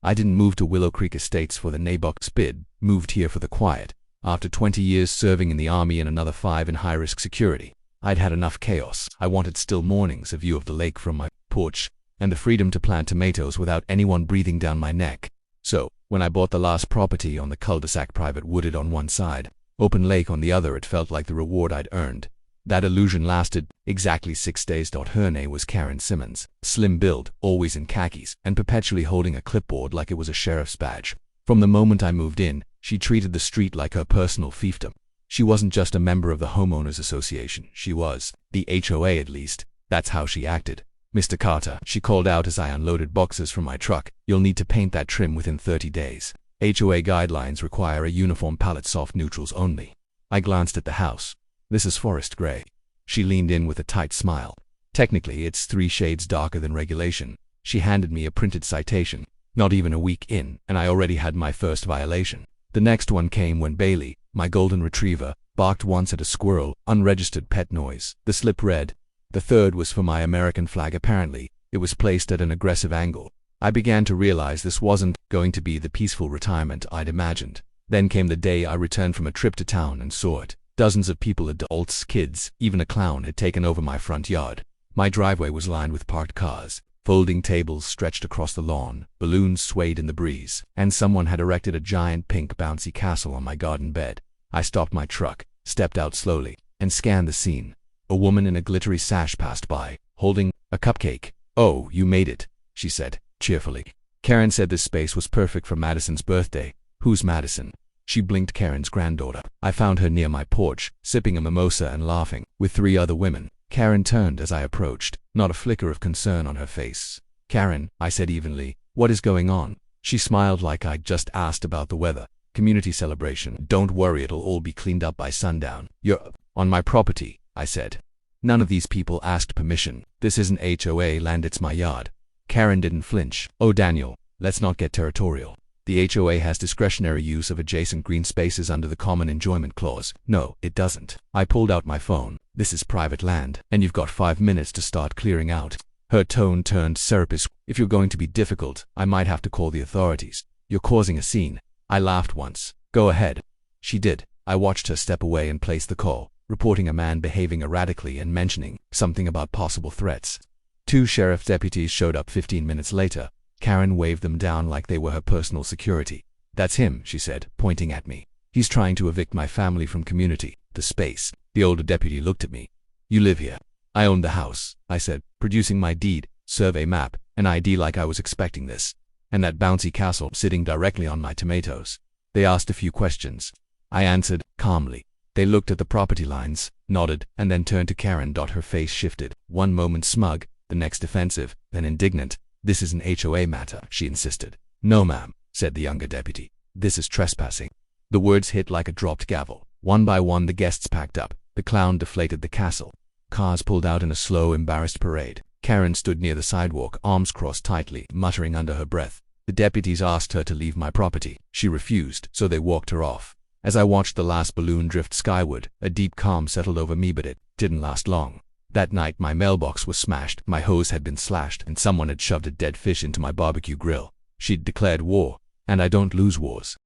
I didn't move to Willow Creek Estates for the Nabox bid, moved here for the quiet. After 20 years serving in the army and another 5 in high-risk security, I'd had enough chaos. I wanted still mornings, a view of the lake from my porch, and the freedom to plant tomatoes without anyone breathing down my neck. So, when I bought the last property on the cul-de-sac, private wooded on one side, open lake on the other, it felt like the reward I'd earned. That illusion lasted exactly 6 days. Her name was Karen Simmons, slim build, always in khakis, and perpetually holding a clipboard like it was a sheriff's badge. From the moment I moved in, she treated the street like her personal fiefdom. She wasn't just a member of the Homeowners Association, she was the HOA at least. That's how she acted. "Mr. Carter," she called out as I unloaded boxes from my truck, "you'll need to paint that trim within 30 days. HOA guidelines require a uniform palette, soft neutrals only." I glanced at the house. "This is forest gray." She leaned in with a tight smile. "Technically, it's 3 shades darker than regulation." She handed me a printed citation. Not even a week in, and I already had my first violation. The next one came when Bailey, my golden retriever, barked once at a squirrel, unregistered pet noise. The slip read. The third was for my American flag. Apparently, it was placed at an aggressive angle. I began to realize this wasn't going to be the peaceful retirement I'd imagined. Then came the day I returned from a trip to town and saw it. Dozens of people, adults, kids, even a clown, had taken over my front yard. My driveway was lined with parked cars. Folding tables stretched across the lawn, balloons swayed in the breeze, and someone had erected a giant pink bouncy castle on my garden bed. I stopped my truck, stepped out slowly, and scanned the scene. A woman in a glittery sash passed by, holding a cupcake. "Oh, you made it," she said, cheerfully. Karen said this space was perfect for Madison's birthday. "Who's Madison?" She blinked. "Karen's granddaughter." I found her near my porch, sipping a mimosa and laughing, with 3 other women. Karen turned as I approached, not a flicker of concern on her face. "Karen," I said evenly, "what is going on?" She smiled like I'd just asked about the weather. "Community celebration. Don't worry, it'll all be cleaned up by sundown." "You're on my property," I said. "None of these people asked permission. This isn't HOA land, it's my yard." Karen didn't flinch. "Oh, Daniel, let's not get territorial. The HOA has discretionary use of adjacent green spaces under the Common Enjoyment Clause." "No, it doesn't." I pulled out my phone. "This is private land, and you've got 5 minutes to start clearing out." Her tone turned surreptitious. "If you're going to be difficult, I might have to call the authorities. You're causing a scene." I laughed once. "Go ahead." She did. I watched her step away and place the call, reporting a man behaving erratically and mentioning something about possible threats. 2 sheriff deputies showed up 15 minutes later. Karen waved them down like they were her personal security. "That's him," she said, pointing at me. "He's trying to evict my family from community, the space." The older deputy looked at me. "You live here?" "I own the house," I said, producing my deed, survey map, and ID like I was expecting this. "And that bouncy castle sitting directly on my tomatoes." They asked a few questions. I answered calmly. They looked at the property lines, nodded, and then turned to Karen. Her face shifted, one moment smug, the next defensive, then indignant. "This is an HOA matter," she insisted. "No, ma'am," said the younger deputy. "This is trespassing." The words hit like a dropped gavel. One by one the guests packed up. The clown deflated the castle. Cars pulled out in a slow, embarrassed parade. Karen stood near the sidewalk, arms crossed tightly, muttering under her breath. The deputies asked her to leave my property. She refused, so they walked her off. As I watched the last balloon drift skyward, a deep calm settled over me, but it didn't last long. That night my mailbox was smashed, my hose had been slashed, and someone had shoved a dead fish into my barbecue grill. She'd declared war, and I don't lose wars.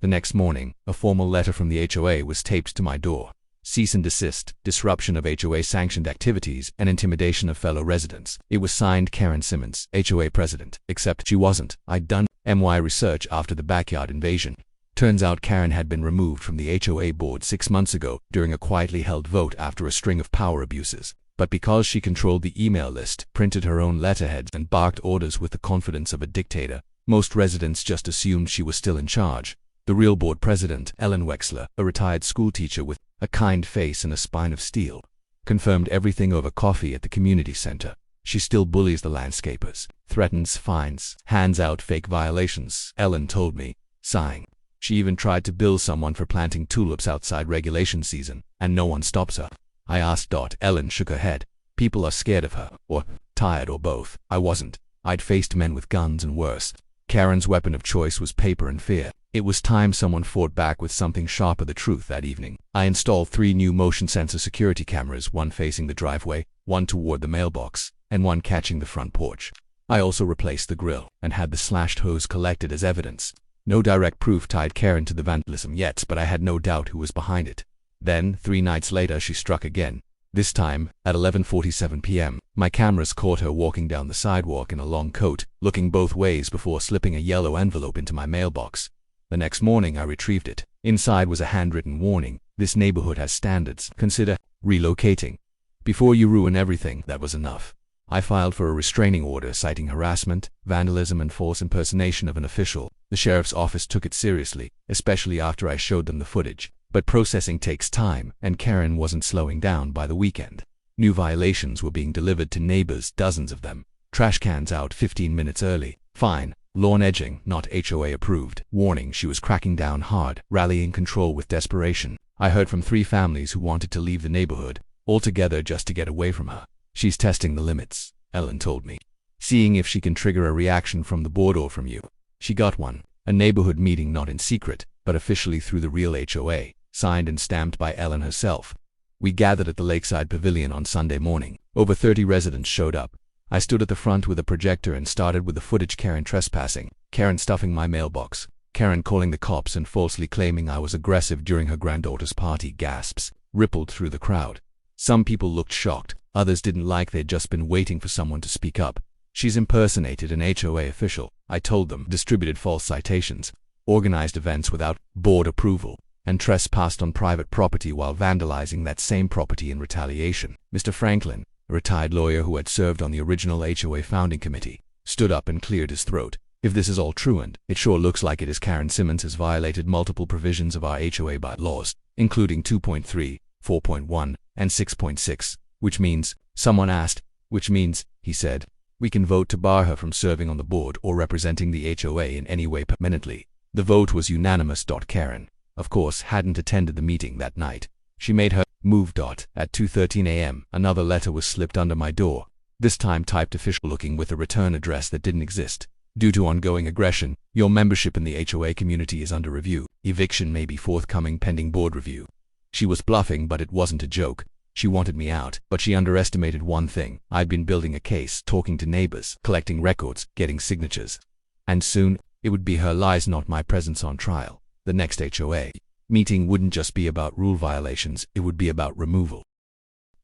The next morning, a formal letter from the HOA was taped to my door. Cease and desist, disruption of HOA-sanctioned activities, and intimidation of fellow residents. It was signed Karen Simmons, HOA president, except she wasn't. I'd done MY research after the backyard invasion. Turns out Karen had been removed from the HOA board 6 months ago during a quietly held vote after a string of power abuses. But because she controlled the email list, printed her own letterheads, and barked orders with the confidence of a dictator, most residents just assumed she was still in charge. The real board president, Ellen Wexler, a retired schoolteacher with a kind face and a spine of steel, confirmed everything over coffee at the community center. She still bullies the landscapers, threatens fines, hands out fake violations, Ellen told me, sighing. She even tried to bill someone for planting tulips outside regulation season, and no one stops her. I asked. Ellen shook her head. People are scared of her, or tired, or both. I wasn't. I'd faced men with guns and worse. Karen's weapon of choice was paper and fear. It was time someone fought back with something sharper. The truth. That evening, I installed 3 new motion sensor security cameras, one facing the driveway, one toward the mailbox, and one catching the front porch. I also replaced the grill and had the slashed hose collected as evidence. No direct proof tied Karen to the vandalism yet, but I had no doubt who was behind it. Then, 3 nights later, she struck again. This time, at 11:47 p.m., my cameras caught her walking down the sidewalk in a long coat, looking both ways before slipping a yellow envelope into my mailbox. The next morning, I retrieved it. Inside was a handwritten warning: "This neighborhood has standards. Consider relocating. Before you ruin everything." That was enough. I filed for a restraining order citing harassment, vandalism, and false impersonation of an official. The sheriff's office took it seriously, especially after I showed them the footage. But processing takes time, and Karen wasn't slowing down by the weekend. New violations were being delivered to neighbors, dozens of them. Trash cans out 15 minutes early. Fine. Lawn edging, not HOA approved. Warning: she was cracking down hard, rallying control with desperation. I heard from 3 families who wanted to leave the neighborhood, altogether just to get away from her. "She's testing the limits," Ellen told me. "Seeing if she can trigger a reaction from the board or from you." She got one. A neighborhood meeting, not in secret, but officially through the real HOA, signed and stamped by Ellen herself. We gathered at the Lakeside Pavilion on Sunday morning. Over 30 residents showed up. I stood at the front with a projector and started with the footage: Karen trespassing, Karen stuffing my mailbox, Karen calling the cops and falsely claiming I was aggressive during her granddaughter's party. Gasps rippled through the crowd. Some people looked shocked, others didn't, like they'd just been waiting for someone to speak up. "She's impersonated an HOA official," I told them, "distributed false citations, organized events without board approval, and trespassed on private property while vandalizing that same property in retaliation." Mr. Franklin, a retired lawyer who had served on the original HOA founding committee, stood up and cleared his throat. "If this is all true, and it sure looks like it is, Karen Simmons has violated multiple provisions of our HOA bylaws, including 2.3, 4.1, and 6.6, which means," someone asked, "which means," he said, "we can vote to bar her from serving on the board or representing the HOA in any way permanently." The vote was unanimous. Karen, of course, hadn't attended the meeting that night. She made her move. At 2:13 a.m., another letter was slipped under my door, this time typed official-looking with a return address that didn't exist. "Due to ongoing aggression, your membership in the HOA community is under review. Eviction may be forthcoming pending board review." She was bluffing, but it wasn't a joke. She wanted me out, but she underestimated one thing: I'd been building a case, talking to neighbors, collecting records, getting signatures. And soon, it would be her lies, not my presence, on trial. The next HOA meeting wouldn't just be about rule violations, it would be about removal.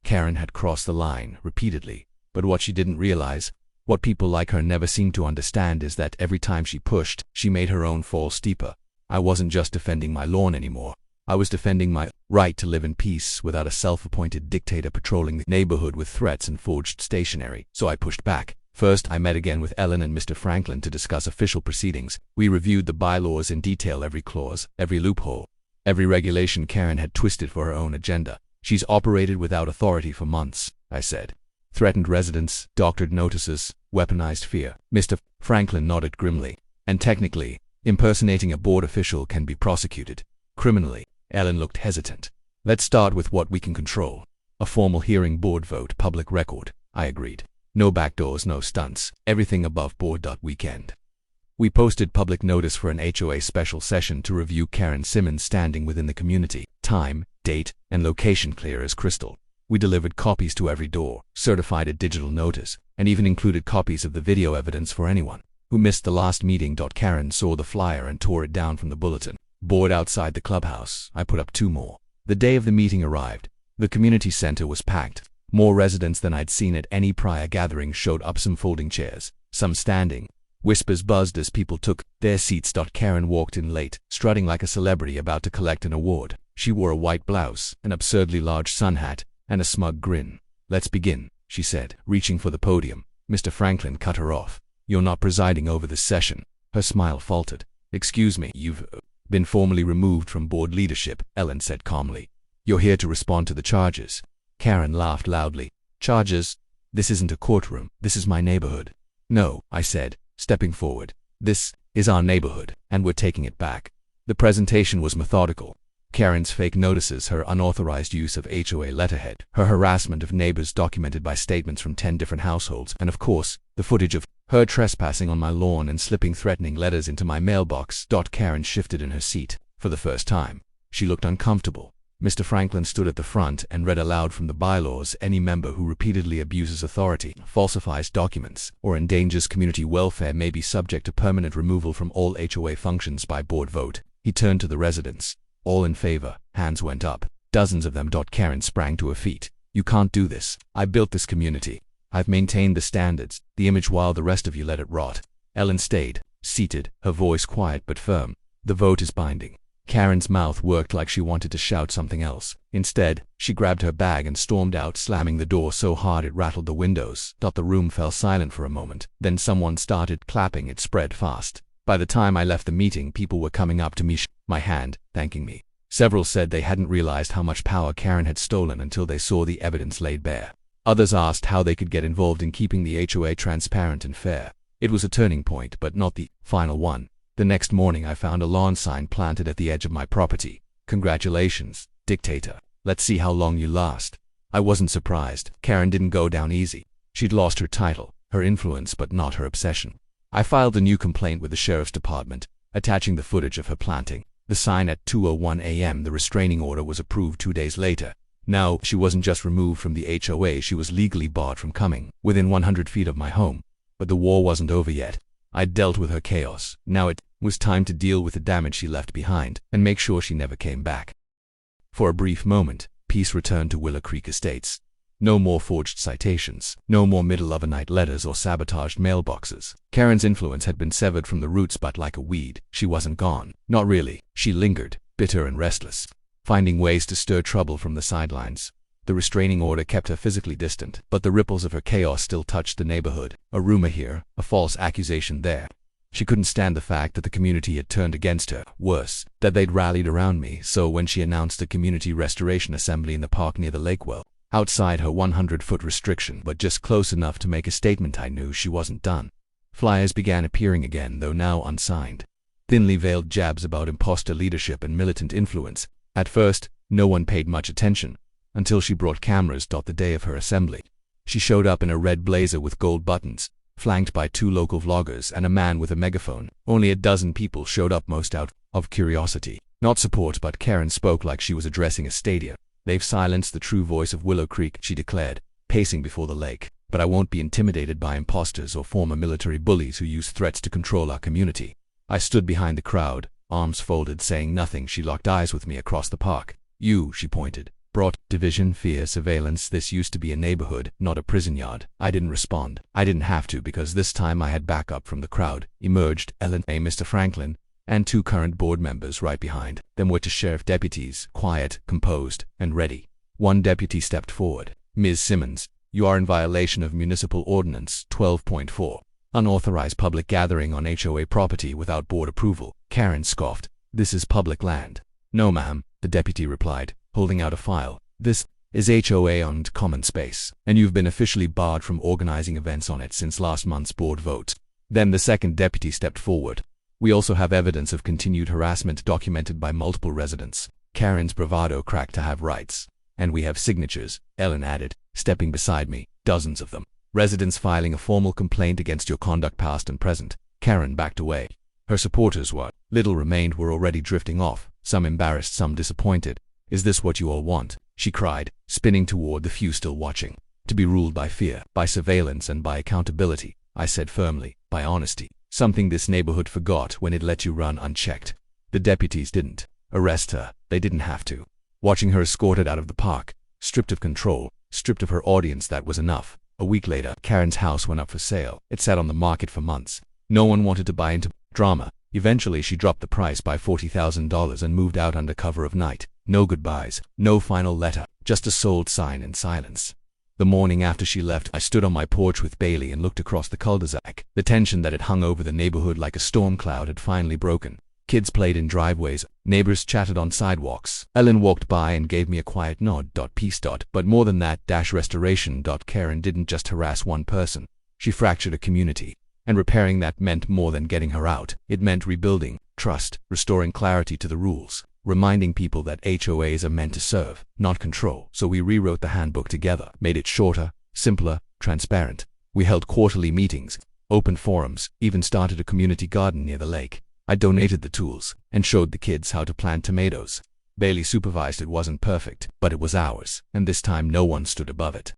Karen had crossed the line repeatedly, but what she didn't realize, what people like her never seemed to understand, is that every time she pushed, she made her own fall steeper. I wasn't just defending my lawn anymore. I was defending my right to live in peace without a self-appointed dictator patrolling the neighborhood with threats and forged stationery. So I pushed back. First, I met again with Ellen and Mr. Franklin to discuss official proceedings. We reviewed the bylaws in detail, every clause, every loophole, every regulation Karen had twisted for her own agenda. "She's operated without authority for months," I said. "Threatened residents, doctored notices, weaponized fear." Mr. Franklin nodded grimly. "And technically, impersonating a board official can be prosecuted criminally." Ellen looked hesitant. "Let's start with what we can control. A formal hearing, board vote, public record." I agreed. "No backdoors, no stunts, everything above board. Weekend." We posted public notice for an HOA special session to review Karen Simmons' standing within the community. Time, date, and location clear as crystal. We delivered copies to every door, certified a digital notice, and even included copies of the video evidence for anyone who missed the last meeting. Karen saw the flyer and tore it down from the bulletin board outside the clubhouse. I put up 2 more. The day of the meeting arrived. The community center was packed. More residents than I'd seen at any prior gathering showed up, some folding chairs, some standing. Whispers buzzed as people took their seats. Karen walked in late, strutting like a celebrity about to collect an award. She wore a white blouse, an absurdly large sun hat, and a smug grin. "Let's begin," she said, reaching for the podium. Mr. Franklin cut her off. "You're not presiding over this session." Her smile faltered. "Excuse me, you've been formally removed from board leadership," Ellen said calmly. "You're here to respond to the charges." Karen laughed loudly. "Charges? This isn't a courtroom. This is my neighborhood." "No," I said, stepping forward. "This is our neighborhood, and we're taking it back." The presentation was methodical. Karen's fake notices, her unauthorized use of HOA letterhead, her harassment of neighbors documented by statements from 10 different households, and of course, the footage of her trespassing on my lawn and slipping threatening letters into my mailbox. Karen shifted in her seat. For the first time, she looked uncomfortable. Mr. Franklin stood at the front and read aloud from the bylaws: any member who repeatedly abuses authority, falsifies documents, or endangers community welfare may be subject to permanent removal from all HOA functions by board vote. He turned to the residents. All in favor. Hands went up. Dozens of them. Karen sprang to her feet. You can't do this. I built this community. I've maintained the standards, the image, while the rest of you let it rot. Ellen stayed, seated, her voice quiet but firm. The vote is binding. Karen's mouth worked like she wanted to shout something else. Instead, she grabbed her bag and stormed out, slamming the door so hard it rattled the windows. The room fell silent for a moment. Then someone started clapping. It spread fast. By the time I left the meeting, people were coming up to me, my hand, thanking me. Several said they hadn't realized how much power Karen had stolen until they saw the evidence laid bare. Others asked how they could get involved in keeping the HOA transparent and fair. It was a turning point, but not the final one. The next morning I found a lawn sign planted at the edge of my property. Congratulations, dictator. Let's see how long you last. I wasn't surprised. Karen didn't go down easy. She'd lost her title, her influence, but not her obsession. I filed a new complaint with the sheriff's department, attaching the footage of her planting the sign at 2:01 a.m. The restraining order was approved 2 days later. Now, she wasn't just removed from the HOA, she was legally barred from coming within 100 feet of my home. But the war wasn't over yet. I'd dealt with her chaos. Now it was time to deal with the damage she left behind and make sure she never came back. For a brief moment, peace returned to Willow Creek Estates. No more forged citations, no more middle-of-the-night letters or sabotaged mailboxes. Karen's influence had been severed from the roots, but like a weed, she wasn't gone. Not really. She lingered, bitter and restless, finding ways to stir trouble from the sidelines. The restraining order kept her physically distant, but the ripples of her chaos still touched the neighborhood. A rumor here, a false accusation there. She couldn't stand the fact that the community had turned against her. Worse, that they'd rallied around me. So when she announced a community restoration assembly in the park near the lake, well, outside her 100-foot restriction, but just close enough to make a statement, I knew she wasn't done. Flyers began appearing again, though now unsigned. Thinly veiled jabs about imposter leadership and militant influence. At first, no one paid much attention, until she brought cameras. The day of her assembly, she showed up in a red blazer with gold buttons, flanked by 2 local vloggers and a man with a megaphone. Only a dozen people showed up, most out of curiosity, not support, but Karen spoke like she was addressing a stadium. They've silenced the true voice of Willow Creek, she declared, pacing before the lake. But I won't be intimidated by imposters or former military bullies who use threats to control our community. I stood behind the crowd, arms folded, saying nothing. She locked eyes with me across the park. You, she pointed, brought division, fear, surveillance. This used to be a neighborhood, not a prison yard. I didn't respond. I didn't have to, because this time I had backup from the crowd. Emerged Ellen, Mr. Franklin, and 2 current board members right behind them were 2 sheriff deputies, quiet, composed, and ready. One deputy stepped forward. Ms. Simmons, you are in violation of Municipal Ordinance 12.4. Unauthorized public gathering on HOA property without board approval. Karen scoffed. This is public land. No, ma'am, the deputy replied, holding out a file. This is HOA-owned common space, and you've been officially barred from organizing events on it since last month's board vote. Then the second deputy stepped forward. We also have evidence of continued harassment documented by multiple residents. Karen's bravado cracked to have rights. And we have signatures, Ellen added, stepping beside me, dozens of them. Residents filing a formal complaint against your conduct, past and present. Karen backed away. Her supporters, what little remained, were already drifting off, some embarrassed, some disappointed. Is this what you all want? She cried, spinning toward the few still watching. To be ruled by fear, by surveillance, and by accountability, I said firmly, by honesty. Something this neighborhood forgot when it let you run unchecked. The deputies didn't arrest her. They didn't have to. Watching her escorted out of the park, stripped of control, stripped of her audience, that was enough. A week later, Karen's house went up for sale. It sat on the market for months. No one wanted to buy into drama. Eventually, she dropped the price by $40,000 and moved out under cover of night. No goodbyes, no final letter, just a sold sign and silence. The morning after she left, I stood on my porch with Bailey and looked across the cul-de-sac. The tension that had hung over the neighborhood like a storm cloud had finally broken. Kids played in driveways, neighbors chatted on sidewalks. Ellen walked by and gave me a quiet nod. Peace. But more than that, restoration. Karen didn't just harass one person. She fractured a community. And repairing that meant more than getting her out. It meant rebuilding trust, restoring clarity to the rules, reminding people that HOAs are meant to serve, not control. So we rewrote the handbook together, made it shorter, simpler, transparent. We held quarterly meetings, open forums, even started a community garden near the lake. I donated the tools and showed the kids how to plant tomatoes. Bailey supervised. It wasn't perfect, but it was ours, and this time no one stood above it.